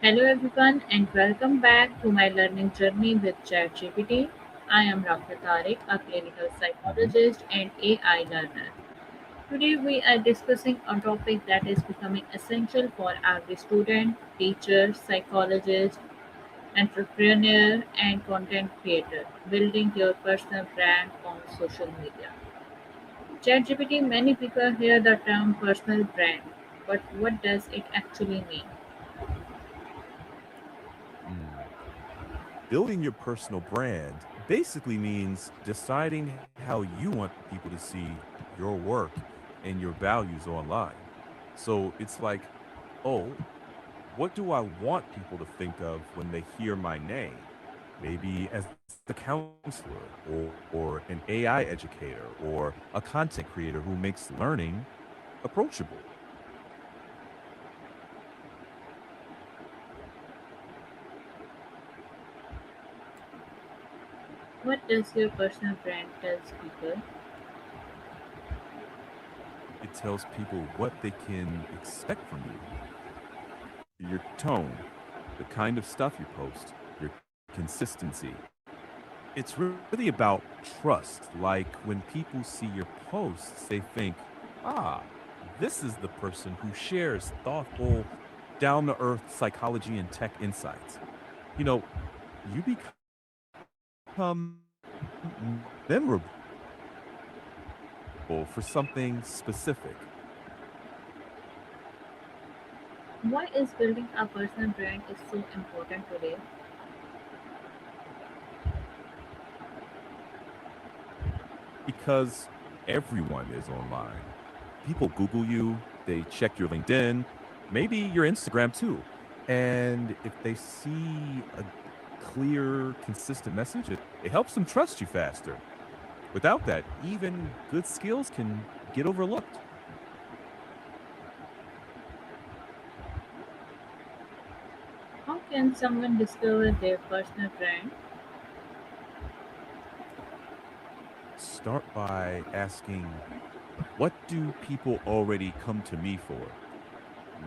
Hello everyone and welcome back to my learning journey with ChatGPT. I am Dr. Tariq, a clinical Mhm. psychologist and AI learner. Today we are discussing a topic that is becoming essential for every student, teacher, psychologist, entrepreneur and content creator, building your personal brand on social media. ChatGPT, many people hear the term personal brand, but what does it actually mean? Mm. Building your personal brand basically means deciding how you want people to see your work and your values online. So it's like, oh, what do I want people to think of when they hear my name? Maybe as a counselor or an AI educator or a content creator who makes learning approachable. What does your personal brand tells people? It tells people what they can expect from you, your tone, the kind of stuff you post, your consistency. It's really about trust. Like when people see your posts, they think, ah, this is the person who shares thoughtful, down to earth psychology and tech insights. You know, you become memorable for something specific. Why is building a personal brand is so important today? Because everyone is online. People Google you, they check your LinkedIn, maybe your Instagram too. And if they see a clear, consistent message, it helps them trust you faster. Without that, even good skills can get overlooked. How can someone discover their personal brand? Start by asking, what do people already come to me for?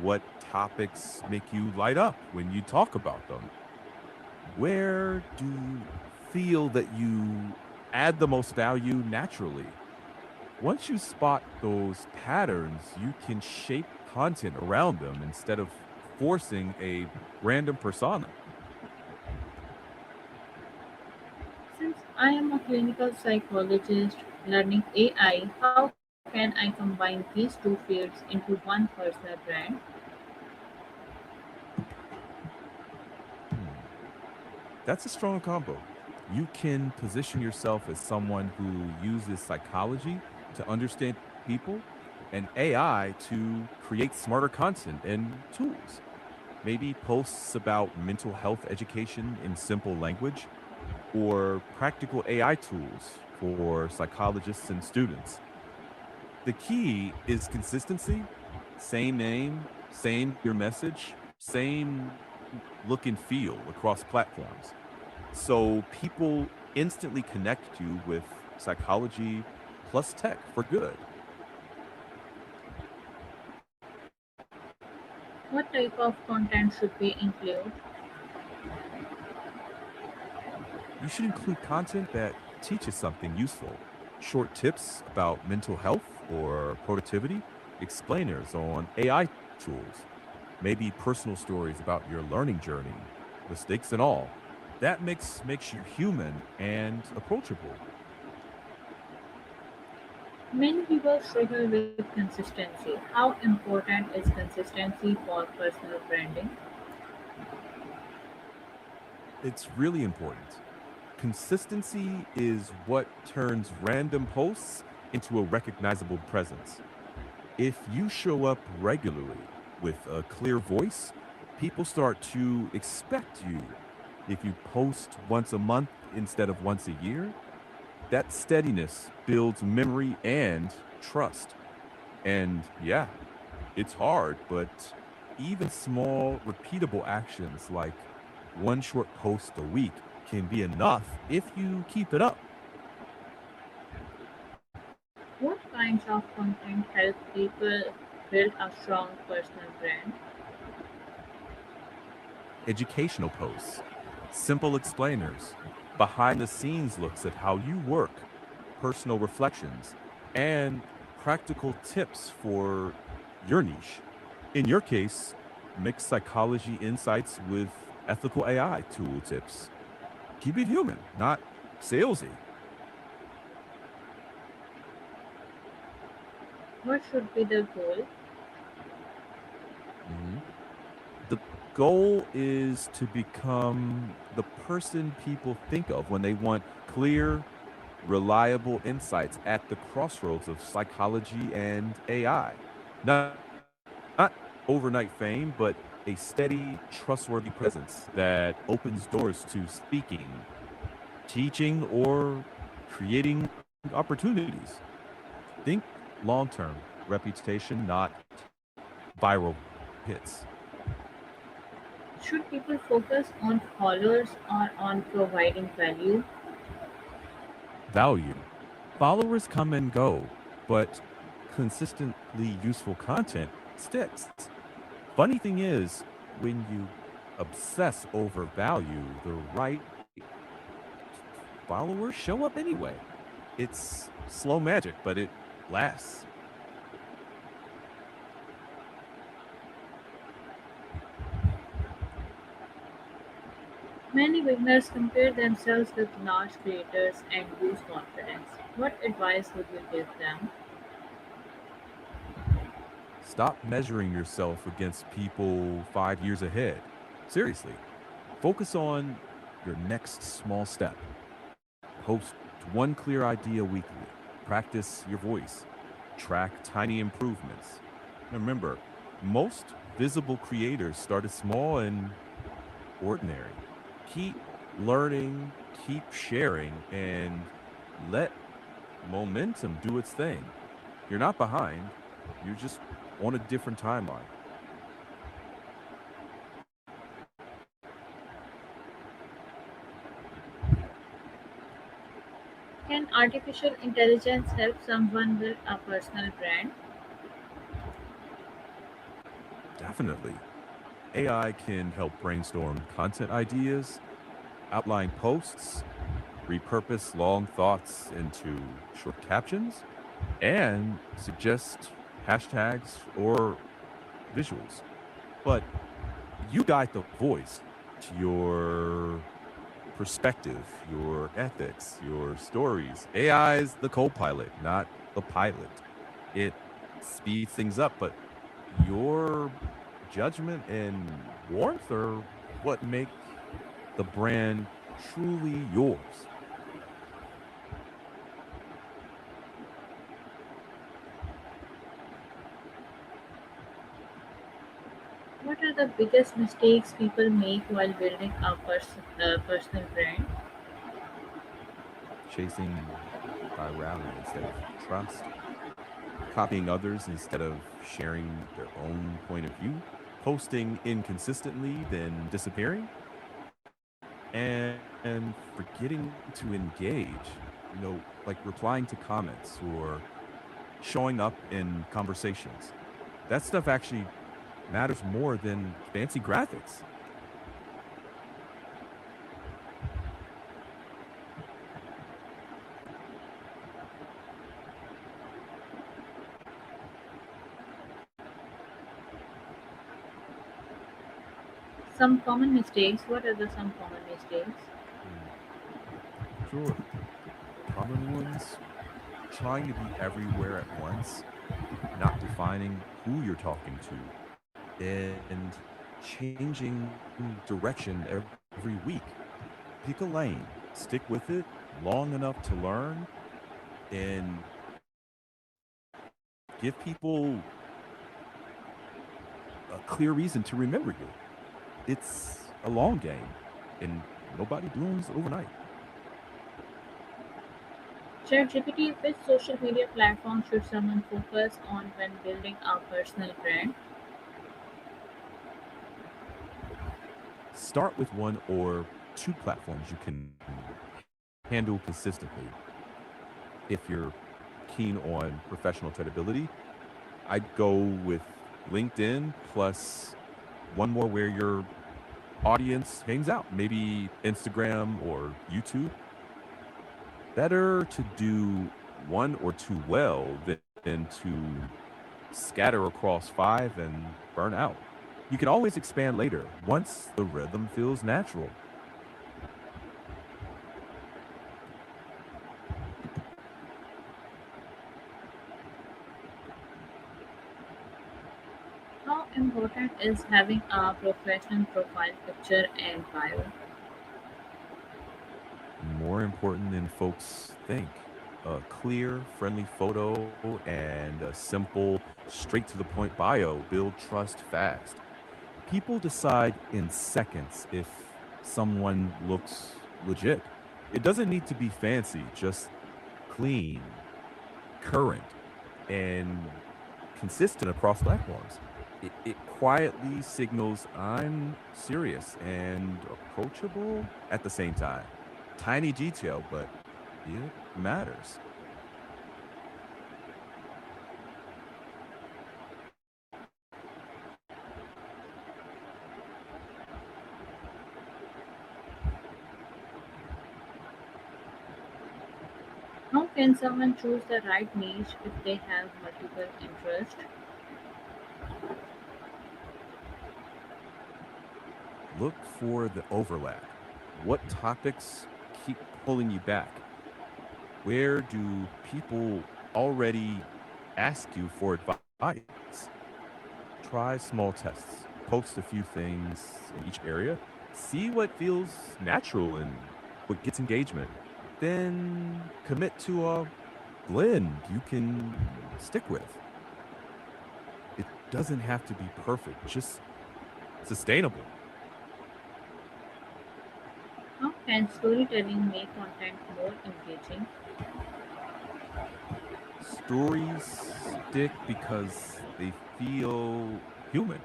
What topics make you light up when you talk about them? Where do you feel that you add the most value naturally? Once you spot those patterns, you can shape content around them instead of forcing a random persona. Since I am a clinical psychologist learning AI, how can I combine these two fields into one personal brand? Hmm. That's a strong combo. You can position yourself as someone who uses psychology to understand people and AI to create smarter content and tools. Maybe posts about mental health education in simple language or practical AI tools for psychologists and students. The key is consistency, same name, same clear message, same look and feel across platforms. So people instantly connect you with psychology plus tech for good. What type of content should we include? You should include content that teaches something useful, short tips about mental health or productivity, explainers on AI tools, maybe personal stories about your learning journey, mistakes and all. That makes you human and approachable. Many people struggle with consistency. How important is consistency for personal branding? It's really important. Consistency is what turns random posts into a recognizable presence. If you show up regularly with a clear voice, people start to expect you. If you post once a month instead of once a year, that steadiness builds memory and trust. And yeah, it's hard, but even small, repeatable actions like one short post a week can be enough if you keep it up. What kinds of content help people build a strong personal brand? educational posts, simple explainers, behind the scenes looks at how you work, personal reflections, and practical tips for your niche. In your case, mix psychology insights with ethical AI tool tips. Keep it human, not salesy. What should be the goal? Mhm. The goal is to become the person people think of when they want clear, reliable insights at the crossroads of psychology and AI. Not overnight fame, but a steady, trustworthy presence that opens doors to speaking, teaching, or creating opportunities. Think long term reputation, not viral hits. Should people focus on followers or on providing value? Value. Followers come and go, but consistently useful content sticks. Funny thing is, when you obsess over value, the right followers show up anyway. It's slow magic, but it lasts. Many beginners compare themselves with large creators and lose confidence. What advice would you give them? Stop measuring yourself against people 5 years ahead. Seriously, focus on your next small step. Post one clear idea weekly. Practice your voice. Track tiny improvements. Remember, most visible creators started small and ordinary. Keep learning, keep sharing, and let momentum do its thing. You're not behind, you're just on a different timeline. Can artificial intelligence help someone build a personal brand? Definitely. AI can help brainstorm content ideas, outline posts, repurpose long thoughts into short captions, and suggest hashtags or visuals. But you guide the voice to your perspective, your ethics, your stories. AI is the co pilot, not the pilot. It speeds things up, but your judgment and warmth are what make the brand truly yours. What are the biggest mistakes people make while building a personal brand? Chasing virality instead of trust, copying others instead of sharing their own point of view, posting inconsistently, then disappearing, and forgetting to engage, like replying to comments or showing up in conversations. That stuff actually matters more than fancy graphics. Some common mistakes. What are the some common mistakes? Hmm, Sure. Common ones, trying to be everywhere at once, not defining who you're talking to, and changing direction every week. Pick a lane, stick with it long enough to learn, and give people a clear reason to remember you. It's a long game, and nobody blooms overnight. ChatGPT, which social media platform should someone focus on when building a personal brand? Start with one or two platforms you can handle consistently. If you're keen on professional credibility, I'd go with LinkedIn plus one more where you're audience hangs out, maybe Instagram or YouTube. Better to do one or two well than to scatter across five and burn out. You can always expand later once the rhythm feels natural. How important is having a professional profile picture and bio? More important than folks think. A clear, friendly photo and a simple, straight to the point bio build trust fast. People decide in seconds if someone looks legit. It doesn't need to be fancy, just clean, current, and consistent across platforms. It quietly signals I'm serious and approachable at the same time. Tiny detail, but it matters. How can someone choose the right niche if they have multiple interests? Look for the overlap. What topics keep pulling you back? Where do people already ask you for advice? Try small tests. Post a few things in each area. See what feels natural and what gets engagement. Then commit to a blend you can stick with. It doesn't have to be perfect, just sustainable. How can storytelling make content more engaging? Stories stick because they feel human.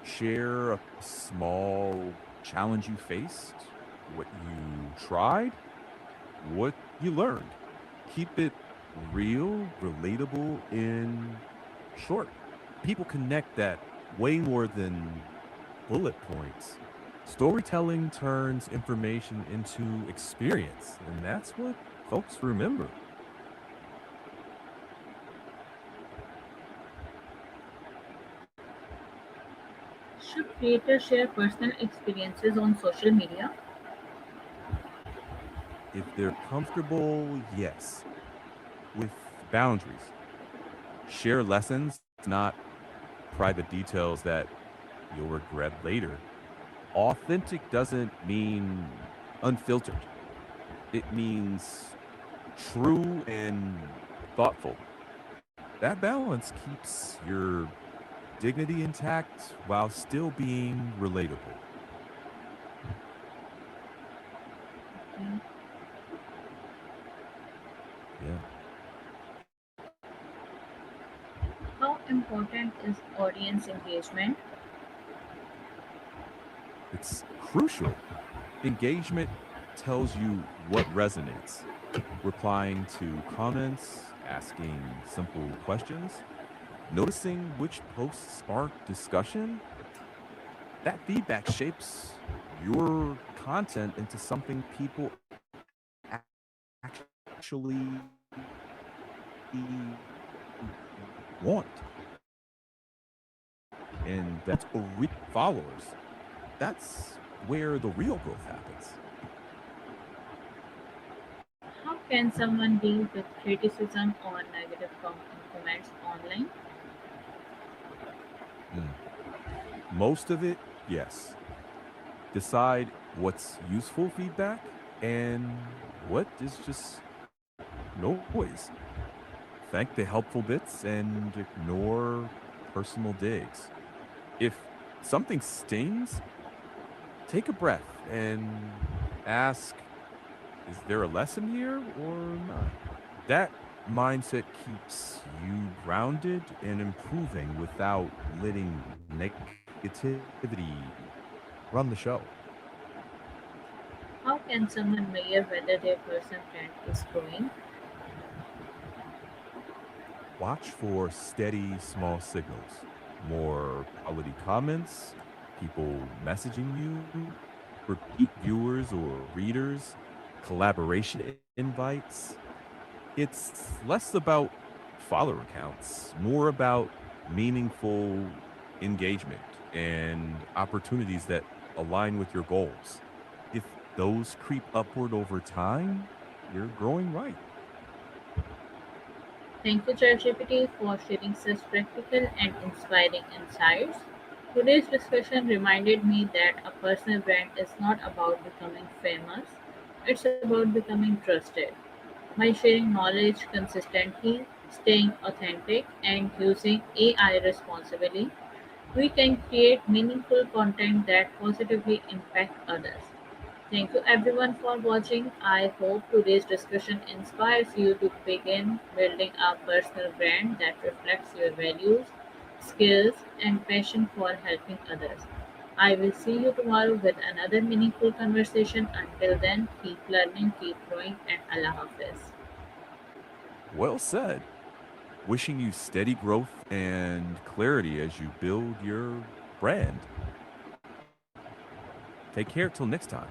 Share a small challenge you faced, what you tried, what you learned. Keep it real, relatable, and short. People connect that way more than bullet points. Storytelling turns information into experience, and that's what folks remember. Should creators share personal experiences on social media? If they're comfortable, yes, with boundaries. Share lessons, not private details that you'll regret later. Authentic doesn't mean unfiltered, it means true and thoughtful. That balance keeps your dignity intact while still being relatable. Mm. Yeah, How important is audience engagement? it's crucial. Engagement tells you what resonates. Replying to comments, asking simple questions, noticing which posts spark discussion, that feedback shapes your content into something people actually want. And that's followers. That's where the real growth happens. How can someone deal with criticism or negative comments online? Mm. Most of it, yes. Decide what's useful feedback and what is just noise. Thank the helpful bits and ignore personal digs. If something stings, take a breath and ask, is there a lesson here or not? That mindset keeps you grounded and improving without letting negativity run the show. How can someone measure whether their person brand is growing? Watch for steady, small signals, more quality comments, people messaging you, repeat viewers or readers, collaboration invites. It's less about follower counts, more about meaningful engagement and opportunities that align with your goals. If those creep upward over time, you're growing right. Thank you, ChatGPT, for sharing such practical and inspiring insights. Today's discussion reminded me that a personal brand is not about becoming famous, it's about becoming trusted. By sharing knowledge consistently, staying authentic, and using AI responsibly, we can create meaningful content that positively impact others. Thank you everyone for watching. I hope today's discussion inspires you to begin building a personal brand that reflects your values, skills, and passion for helping others. I will see you tomorrow with another meaningful conversation. Until then, keep learning, keep growing, and Allah Hafiz. Well said. Wishing you steady growth and clarity as you build your brand. Take care till next time.